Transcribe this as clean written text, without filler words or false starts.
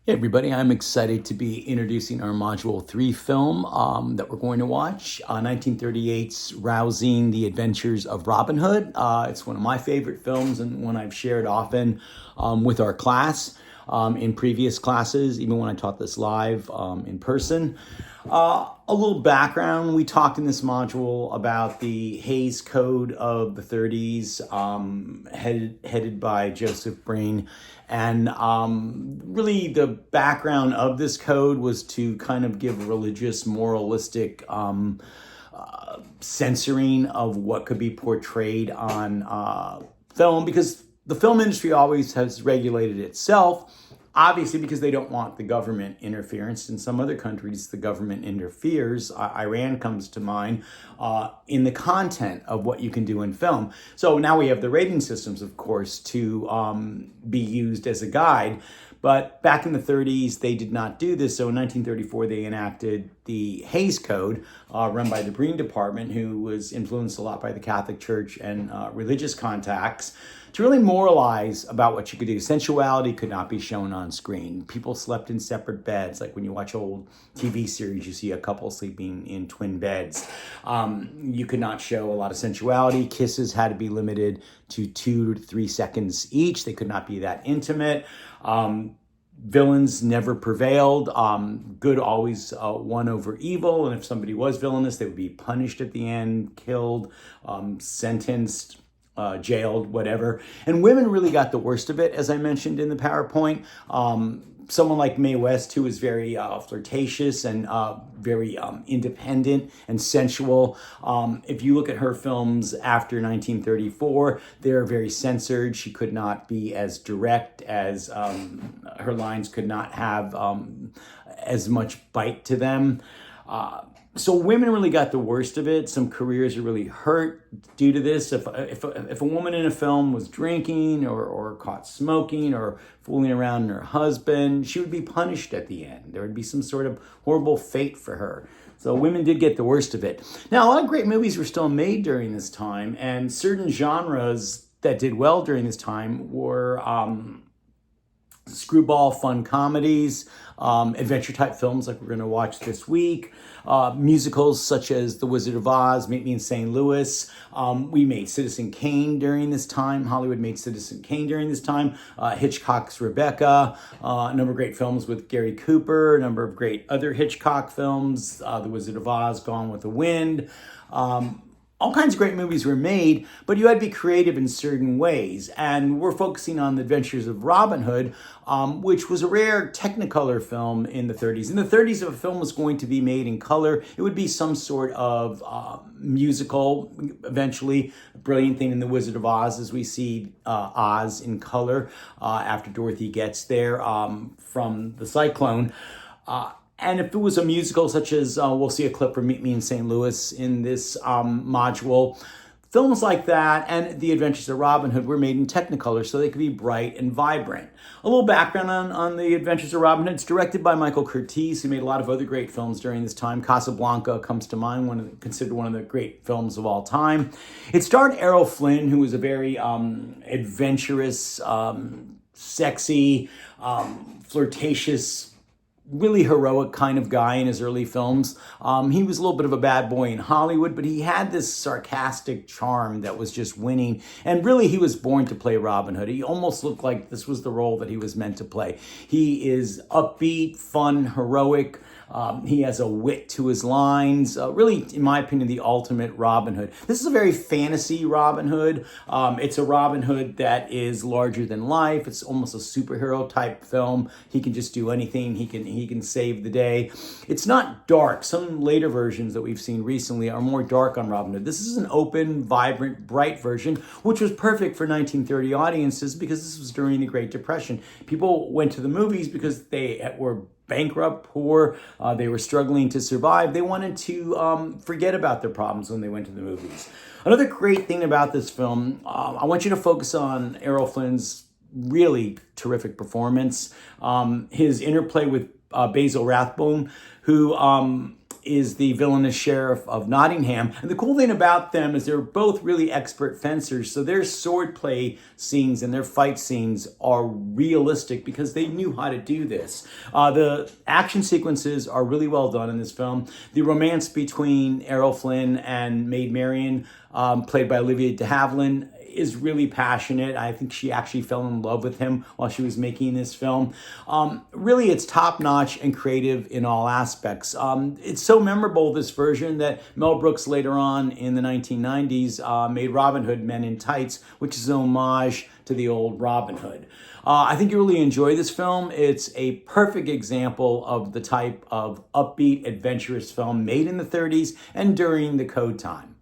Hey everybody, I'm excited to be introducing our Module 3 film that we're going to watch, 1938's Rousing the Adventures of Robin Hood. It's one of my favorite films and one I've shared often with our class in previous classes, even when I taught this live in person. A little background, we talked in this module about the Hays Code of the 30s, headed by Joseph Breen. And really the background of this code was to kind of give religious, moralistic censoring of what could be portrayed on film, because the film industry always has regulated itself. Obviously, because they don't want the government interference. In some other countries, the government interferes. Iran comes to mind in the content of what you can do in film. So now we have the rating systems, of course, to be used as a guide. But back in the 30s, they did not do this. So in 1934, they enacted the Hays Code, run by the Breen Department, who was influenced a lot by the Catholic Church and religious contacts, to really moralize about what you could do. Sensuality could not be shown on screen. People slept in separate beds. Like when you watch old TV series, you see a couple sleeping in twin beds. You could not show a lot of sensuality. Kisses had to be limited to 2 to 3 seconds each. They could not be that intimate. Villains never prevailed. Good always won over evil. And if somebody was villainous, they would be punished at the end, killed, sentenced, jailed, whatever. And women really got the worst of it, as I mentioned in the PowerPoint. Someone like Mae West, who was very flirtatious and very independent and sensual. If you look at her films after 1934, they're very censored. She could not be as direct, as her lines could not have as much bite to them. So women really got the worst of it. Some careers are really hurt due to this. If a woman in a film was drinking or caught smoking or fooling around her husband, she would be punished at the end. There would be some sort of horrible fate for her. So women did get the worst of it. Now, a lot of great movies were still made during this time, and certain genres that did well during this time were screwball fun comedies, adventure type films like we're going to watch this week, musicals such as The Wizard of Oz, Meet Me in St. Louis. We made Citizen Kane during this time. Hollywood made Citizen Kane during this time. Hitchcock's Rebecca, a number of great films with Gary Cooper, a number of great other Hitchcock films, The Wizard of Oz, Gone with the Wind. All kinds of great movies were made, but you had to be creative in certain ways. And we're focusing on The Adventures of Robin Hood, which was a rare Technicolor film in the 30s. In the 30s, if a film was going to be made in color, it would be some sort of musical. Eventually, a brilliant thing in The Wizard of Oz is we see Oz in color after Dorothy gets there from the cyclone. And if it was a musical, such as we'll see a clip from Meet Me in St. Louis in this module, films like that and The Adventures of Robin Hood were made in Technicolor so they could be bright and vibrant. A little background on The Adventures of Robin Hood. It's directed by Michael Curtiz, who made a lot of other great films during this time. Casablanca comes to mind, considered one of the great films of all time. It starred Errol Flynn, who was a very adventurous, sexy, flirtatious, really heroic kind of guy in his early films. He was a little bit of a bad boy in Hollywood, but he had this sarcastic charm that was just winning. And really, he was born to play Robin Hood. He almost looked like this was the role that he was meant to play. He is upbeat, fun, heroic. He has a wit to his lines. Really, in my opinion, the ultimate Robin Hood. This is a very fantasy Robin Hood. It's a Robin Hood that is larger than life. It's almost a superhero type film. He can just do anything. He can save the day. It's not dark. Some later versions that we've seen recently are more dark on Robin Hood. This is an open, vibrant, bright version, which was perfect for 1930 audiences because this was during the Great Depression. People went to the movies because they were bankrupt, poor, they were struggling to survive. They wanted to forget about their problems when they went to the movies. Another great thing about this film, I want you to focus on Errol Flynn's really terrific performance, his interplay with Basil Rathbone, who is the villainous sheriff of Nottingham. And the cool thing about them is they're both really expert fencers. So their swordplay scenes and their fight scenes are realistic because they knew how to do this. The action sequences are really well done in this film. The romance between Errol Flynn and Maid Marian, played by Olivia de Havilland, is really passionate. I think she actually fell in love with him while she was making this film. Really, it's top-notch and creative in all aspects. It's so memorable, this version, that Mel Brooks later on in the 1990s made Robin Hood Men in Tights, which is an homage to the old Robin Hood. I think you really enjoy this film. It's a perfect example of the type of upbeat, adventurous film made in the 30s and during the Code time.